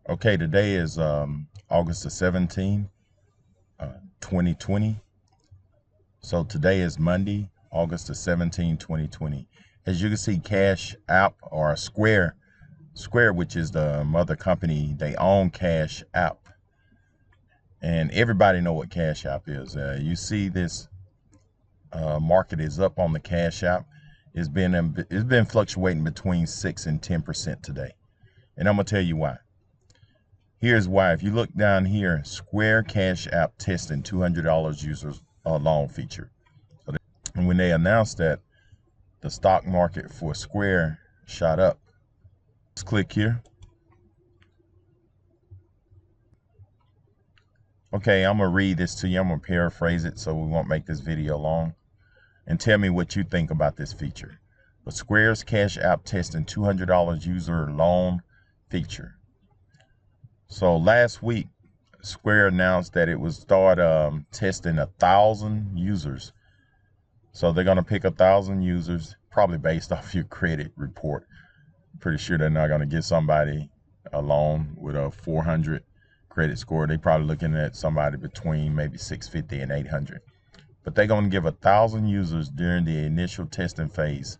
Okay, today is August the 17th, 2020. So today is Monday, August the 17th, 2020. As you can see, Cash App or Square, which is the mother company, they own Cash App. And everybody know what Cash App is. You see this market is up on the Cash App. It's been fluctuating between 6 and 10% today. And I'm gonna tell you why. Here's why. If you look down here, Square Cash App testing $200 users loan feature. And when they announced that, the stock market for Square shot up. Let's click here. Okay, I'm going to read this to you. I'm going to paraphrase it so we won't make this video long. And tell me what you think about this feature. But Square's Cash App testing $200 user loan feature. So last week, Square announced that it would start testing 1,000 users. So they're going to pick 1,000 users, probably based off your credit report. Pretty sure they're not going to get somebody a loan with a 400 credit score. They're probably looking at somebody between maybe 650 and 800. But they're going to give 1,000 users during the initial testing phase,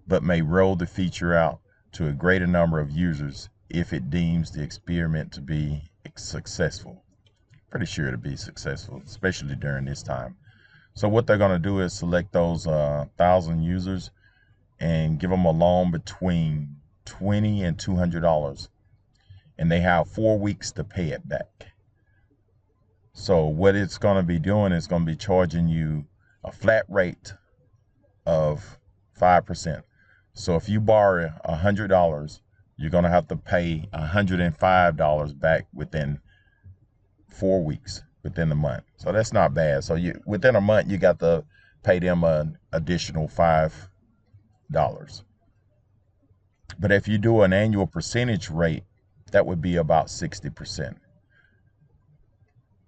but may roll the feature out to a greater number of users if it deems the experiment to be successful. Pretty sure it'll be successful, especially during this time. So what they're going to do is select those 1,000 users and give them a loan between $20 and $200. And they have 4 weeks to pay it back. So what it's going to be doing is going to be charging you a flat rate of 5%. So if you borrow $100, you're going to have to pay $105 back within 4 weeks, within the month. So that's not bad. So within a month, you got to pay them an additional $5. But if you do an annual percentage rate, that would be about 60%.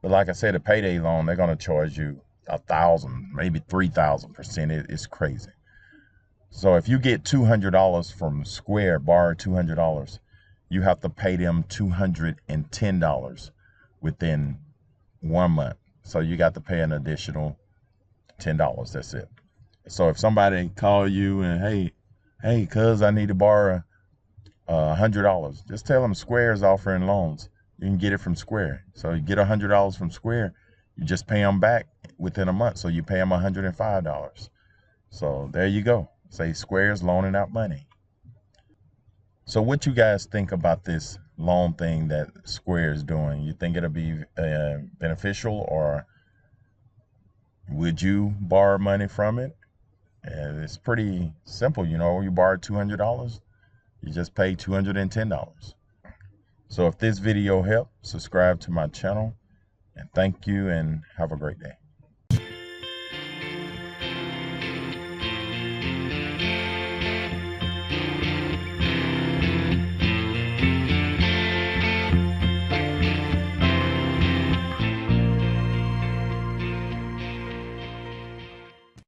But like I said, a payday loan, they're going to charge you 1,000, maybe 3,000%. It's crazy. So if you get $200 from Square, borrow $200, you have to pay them $210 within 1 month. So you got to pay an additional $10. That's it. So if somebody call you and hey, cuz I need to borrow $100, just tell them Square is offering loans. You can get it from Square. So you get $100 from Square, you just pay them back within a month. So you pay them $105. So there you go. Say Square's loaning out money. So what you guys think about this loan thing that Square is doing? You think it'll be beneficial, or would you borrow money from it? And it's pretty simple. You borrow $200, you just pay $210. So if this video helped, subscribe to my channel, and thank you and have a great day.